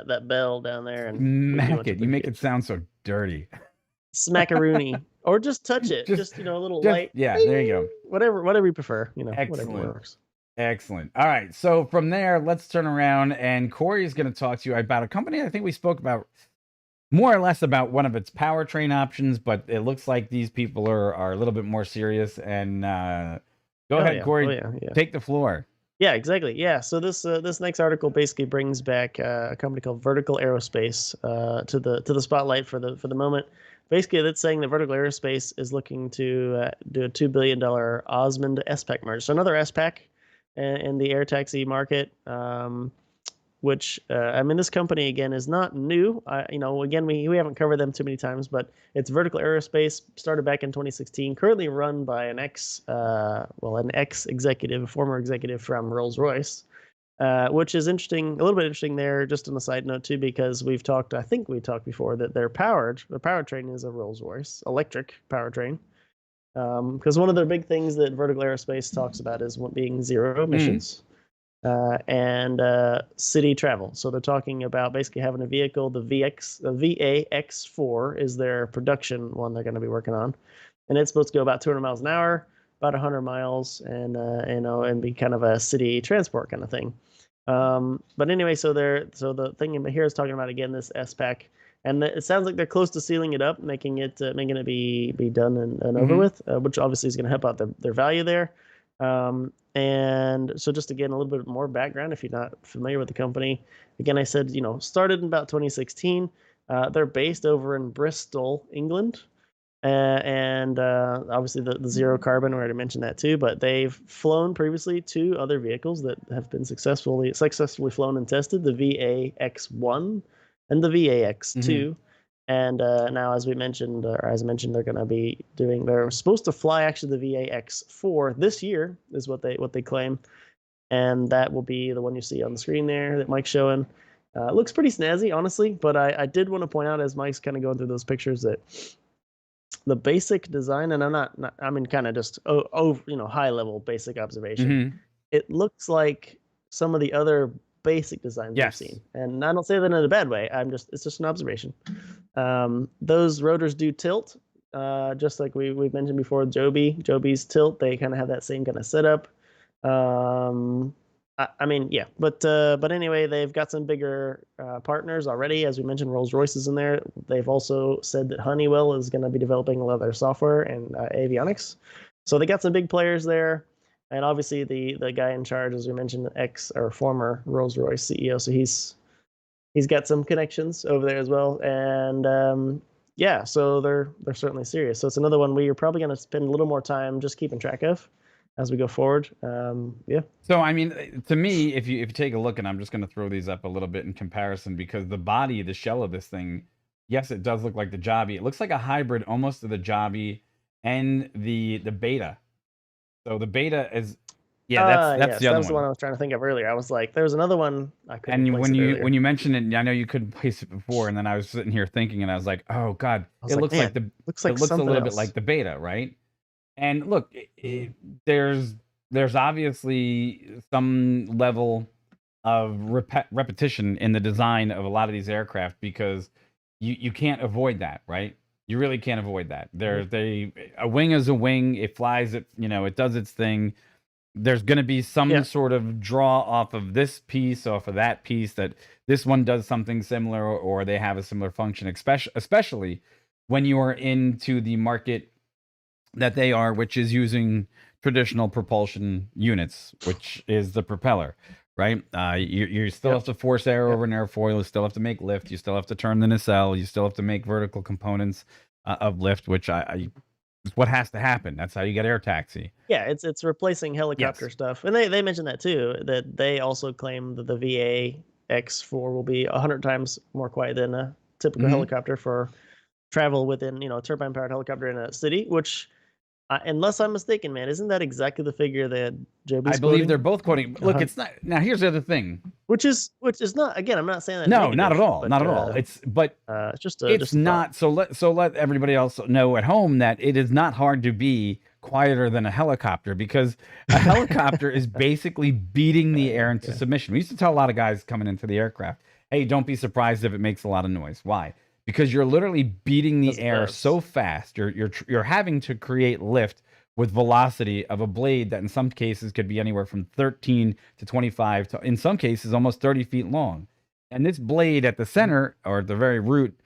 that bell down there and Smack it. You make it sound so dirty. Smackaroony, or just touch it. just, Just a little just light. yeah. Bing! There you go. Whatever you prefer. Whatever Excellent. works. Excellent. All right. So from there, let's turn around and Corey is going to talk to you about a company I think we spoke about more or less about one of its powertrain options, but it looks like these people are a little bit more serious. And go ahead, Corey. Take the floor. Yeah, exactly. Yeah. So this next article basically brings back a company called Vertical Aerospace to the spotlight for the moment. Basically, that's saying that Vertical Aerospace is looking to do a $2 billion Osmond SPAC merge. So another SPAC in the air taxi market. Which this company again is not new. Again, we haven't covered them too many times, but it's Vertical Aerospace, started back in 2016, currently run by an ex-executive, a former executive from Rolls-Royce, which is interesting, a little bit interesting there, just on a side note too, because I think we talked before that their powertrain is a Rolls-Royce electric powertrain. Because one of their big things that Vertical Aerospace talks about is being zero emissions. And city travel. So they're talking about basically having a vehicle. The VAX4 is their production one they're going to be working on, and it's supposed to go about 200 miles an hour, about 100 miles, and be kind of a city transport kind of thing. But anyway, so the thing here is talking about again this SPAC, and it sounds like they're close to sealing it up, making it be done and over with, which obviously is going to help out their value there. And so just again, a little bit more background if you're not familiar with the company. Again, I said, started in about 2016. They're based over in Bristol, England. And obviously the zero carbon, we already mentioned that too, but they've flown previously 2 other vehicles that have been successfully flown and tested, the VAX1 and the VAX2. And now, as I mentioned, they're going to be they're supposed to fly actually the VAX4 this year, is what they claim. And that will be the one you see on the screen there that Mike's showing. It looks pretty snazzy, honestly, but I did want to point out, as Mike's kind of going through those pictures, that the basic design, and kind of just high level basic observation, it looks like some of the other basic designs we've seen, and I don't say that in a bad way. It's just an observation. Those rotors do tilt, just like we mentioned before. Joby's tilt, they kind of have that same kind of setup. But anyway, they've got some bigger partners already. As we mentioned, Rolls-Royce is in there. They've also said that Honeywell is going to be developing a lot of their software and avionics. So they got some big players there. And obviously the guy in charge, as we mentioned, former Rolls-Royce CEO. So he's got some connections over there as well. And so they're certainly serious. So it's another one we are probably going to spend a little more time just keeping track of as we go forward. So to me, if you take a look, and I'm just going to throw these up a little bit in comparison, because the shell of this thing, yes, it does look like the Joby. It looks like a hybrid almost of the Joby and the Beta. So the Beta is, that's the other one. That was the one I was trying to think of earlier. I was like, there was another one I couldn't place And when you mentioned it, I know you couldn't place it before, and then I was sitting here thinking, and I was like, oh God, it looks like a little bit like the Beta, right? And look, there's obviously some level of repetition in the design of a lot of these aircraft, because you can't avoid that, right? You really can't avoid that. A wing is a wing. It flies. It does its thing. There's going to be some sort of draw off of this piece, off of that piece, that this one does something similar, or they have a similar function, especially when you are into the market that they are, which is using traditional propulsion units, which is the propeller, right? You still have to force air over an airfoil. You still have to make lift. You still have to turn the nacelle. You still have to make vertical components of lift, which is what has to happen. That's how you get air taxi. Yeah, it's replacing helicopter stuff. And they mentioned that too, that they also claim that the VAX4 will be 100 times more quiet than a typical helicopter for travel within, a turbine-powered helicopter in a city, which... unless I'm mistaken, man, isn't that exactly the figure that Joby's I believe they're both quoting. Look, it's not. Now, here's the other thing. Which is not. Again, I'm not saying that. No, negative, not at all. Not at all. It's not. So let everybody else know at home that it is not hard to be quieter than a helicopter, because a helicopter is basically beating the air into submission. We used to tell a lot of guys coming into the aircraft, hey, don't be surprised if it makes a lot of noise. Why? Because you're literally beating the air so fast. You're having to create lift with velocity of a blade that in some cases could be anywhere from 13 to 25 to, in some cases, almost 30 feet long. And this blade at the center or at the very root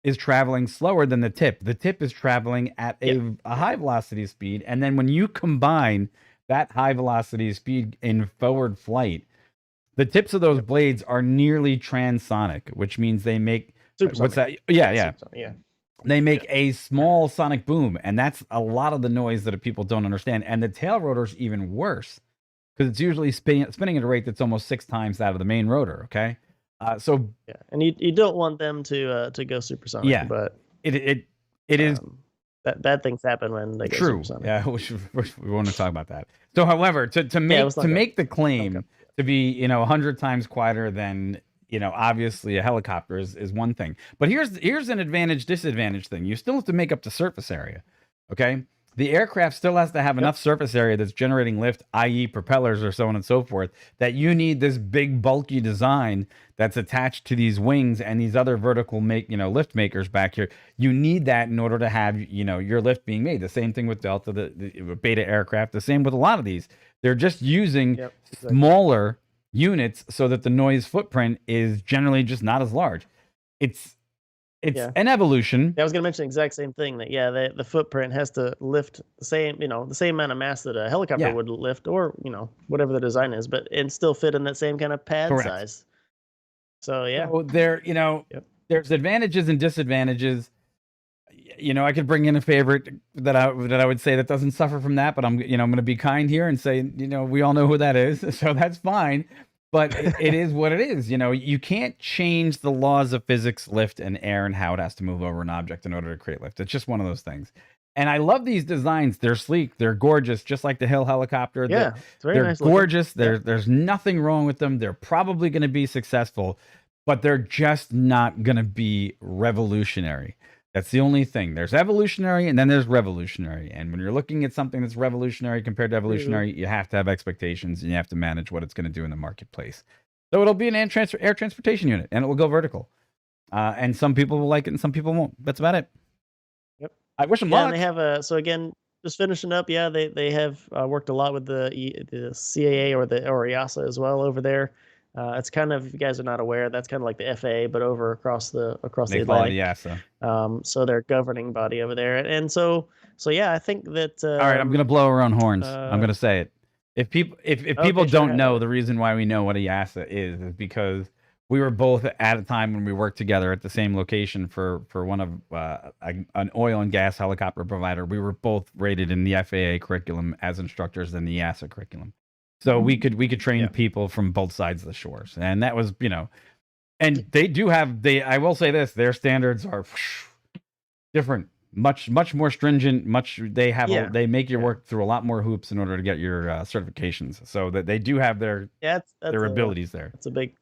is traveling slower than the tip. The tip is traveling at a high velocity speed. And then when you combine that high velocity speed in forward flight, the tips of those blades are nearly transonic, which means they make supersonic. What's that? Yeah. They make a small sonic boom, and that's a lot of the noise that people don't understand. And the tail rotor's even worse because it's usually spinning at a rate that's almost 6 times that of the main rotor. Okay, so and you don't want them to go supersonic. Yeah, but it is that bad things happen when they go supersonic. Yeah, we want to talk about that. So, however, to make the claim to be 100 times quieter than obviously a helicopter is one thing. But here's an advantage disadvantage thing. You still have to make up the surface area. Okay, the aircraft still has to have enough surface area that's generating lift, i.e. propellers or so on and so forth, that you need this big bulky design that's attached to these wings and these other vertical lift makers back here. You need that in order to have your lift being made. The same thing with Delta, the Beta aircraft, the same with a lot of these. They're just using smaller units so that the noise footprint is generally just not as large. It's an evolution. I was going to mention the exact same thing, that the footprint has to lift the same amount of mass that a helicopter would lift, or whatever the design is, but and still fit in that same kind of pad size. So so there's advantages and disadvantages. I could bring in a favorite that I would say that doesn't suffer from that, but I'm going to be kind here and say we all know who that is, so that's fine. But it is what it is. You can't change the laws of physics, lift, and air, and how it has to move over an object in order to create lift. It's just one of those things. And I love these designs. They're sleek. They're gorgeous, just like the Hill helicopter. Yeah, it's very nice. They're gorgeous. There's nothing wrong with them. They're probably going to be successful, but they're just not going to be revolutionary. That's the only thing. There's evolutionary and then there's revolutionary. And when you're looking at something that's revolutionary compared to evolutionary, you have to have expectations and you have to manage what it's going to do in the marketplace. So it'll be an air transportation unit and it will go vertical. And some people will like it and some people won't. That's about it. Yep. I wish them luck. And they have so again, just finishing up. Yeah, they have worked a lot with the CAA or EASA as well over there. It's kind of, if you guys are not aware, that's kind of like the FAA, but over across the Atlantic. EASA. So they're governing body over there, and so yeah, I think that. All right, I'm gonna blow our own horns. I'm gonna say it. If people don't know, the reason why we know what EASA is because we were both at a time when we worked together at the same location for one of an oil and gas helicopter provider. We were both rated in the FAA curriculum as instructors in the EASA curriculum. So we could train people from both sides of the shores, and that was and they do have I will say this, their standards are different, much more stringent. They make you work through a lot more hoops in order to get your certifications. So that they do have their abilities there. It's a big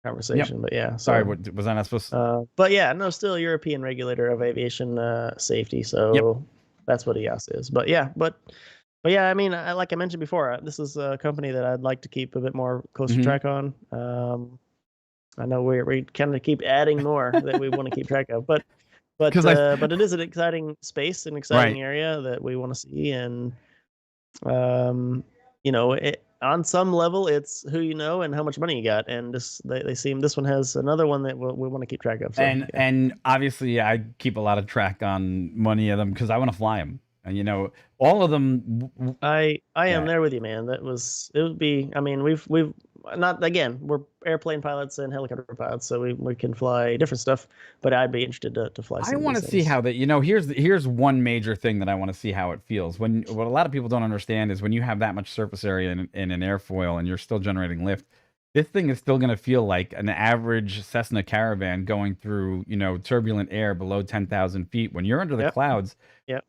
conversation, but yeah. Sorry, was I not supposed to? But yeah, no, still European regulator of aviation safety. So that's what EASA is. But yeah, but yeah, I mean, like I mentioned before, this is a company that I'd like to keep a bit more closer track on. I know we kind of keep adding more that we want to keep track of, but it is an exciting space, an exciting area that we want to see, and on some level, it's who you know and how much money you got, and this one has another one that we want to keep track of. So, and obviously, I keep a lot of track on money of them because I want to fly them. And all of them. I am there with you, man. It would be. I mean, we've not, again, we're airplane pilots and helicopter pilots, so we can fly different stuff. But I'd be interested to fly. I want to see how that. Here's one major thing that I want to see how it feels. What a lot of people don't understand is when you have that much surface area in an airfoil and you're still generating lift. This thing is still going to feel like an average Cessna Caravan going through, turbulent air below 10,000 feet. When you're under the clouds,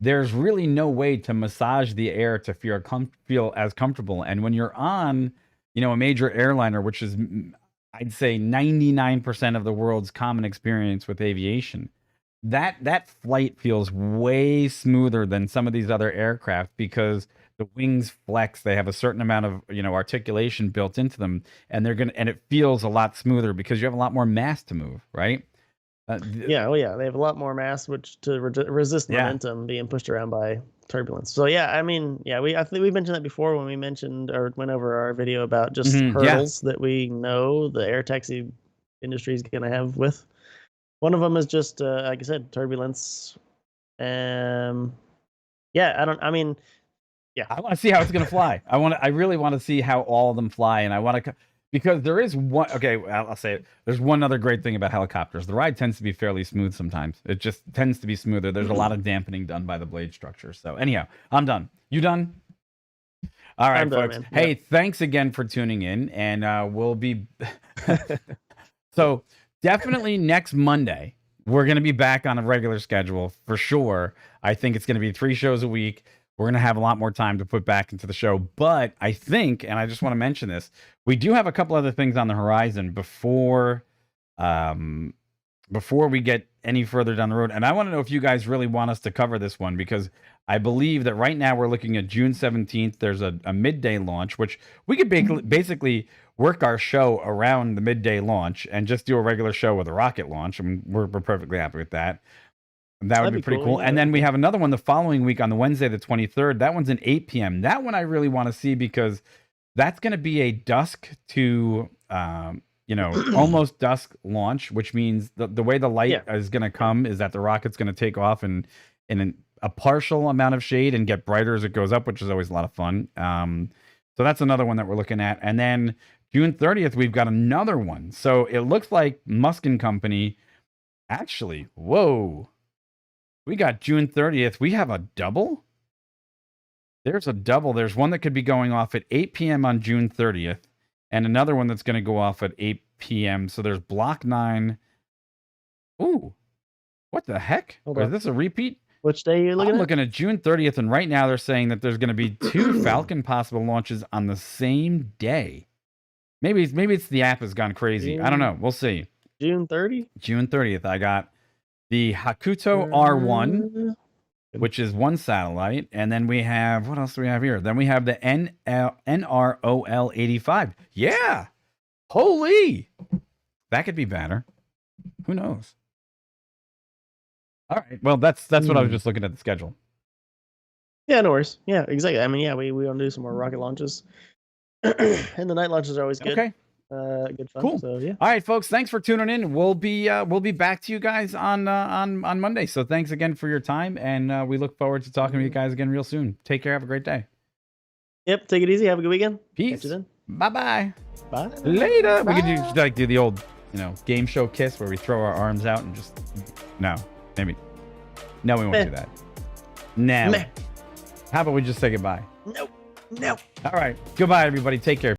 there's really no way to massage the air to feel as comfortable. And when you're on, a major airliner, which is, I'd say 99% of the world's common experience with aviation, that flight feels way smoother than some of these other aircraft because the wings flex. They have a certain amount of articulation built into them, and it feels a lot smoother because you have a lot more mass to move, right? Yeah, they have a lot more mass, which to resist momentum being pushed around by turbulence. So yeah, I mean, I think we mentioned that before when we mentioned or went over our video about just hurdles that we know the air taxi industry is going to have with. One of them is just like I said, turbulence. I want to see how it's going to fly. I really want to see how all of them fly, and I want to. Because there is one, I'll say it. There's one other great thing about helicopters. The ride tends to be fairly smooth sometimes. It just tends to be smoother. There's a lot of dampening done by the blade structure. So anyhow, I'm done. You done? All right, folks. Done, hey, thanks again for tuning in, and we'll be... So definitely next Monday, we're going to be back on a regular schedule for sure. I think it's going to be 3 shows a week. We're going to have a lot more time to put back into the show. But I think, and I just want to mention this, we do have a couple other things on the horizon before we get any further down the road. And I want to know if you guys really want us to cover this one, because I believe that right now we're looking at June 17th. There's a midday launch, which we could basically work our show around the midday launch and just do a regular show with a rocket launch. I mean, we're perfectly happy with that. That would be pretty cool. And then we have another one the following week on the Wednesday, the 23rd. That one's at 8 p.m. That one I really want to see because that's going to be a dusk to, almost dusk launch, which means the way the light is going to come is that the rocket's going to take off in a partial amount of shade and get brighter as it goes up, which is always a lot of fun. So that's another one that we're looking at. And then June 30th, we've got another one. So it looks like Musk & Company actually, whoa. We got June 30th. We have a double? There's a double. There's one that could be going off at 8 p.m. on June 30th, and another one that's going to go off at 8 p.m. So there's Block 9. Ooh, what the heck? Is this a repeat? Which day are you looking at? I'm looking at June 30th, and right now they're saying that there's going to be 2 Falcon possible launches on the same day. Maybe it's the app has gone crazy. I don't know. We'll see. June 30th? June 30th. I got the Hakuto R1, which is 1 satellite. And then we have, what else do we have here? Then we have the NROL 85. Yeah. Holy. That could be better. Who knows? All right. Well, that's what I was just looking at the schedule. Yeah, no worries. Yeah, exactly. I mean, we want to do some more rocket launches. And the night launches are always good. Okay. Good fun. Cool. So, yeah. All right, folks. Thanks for tuning in. We'll be back to you guys on Monday. So thanks again for your time, and we look forward to talking to you guys again real soon. Take care. Have a great day. Yep. Take it easy. Have a good weekend. Peace. Bye. Later. Bye. We could do the old game show kiss where we throw our arms out and just no, we won't do that. No. How about we just say goodbye? No. All right. Goodbye, everybody. Take care.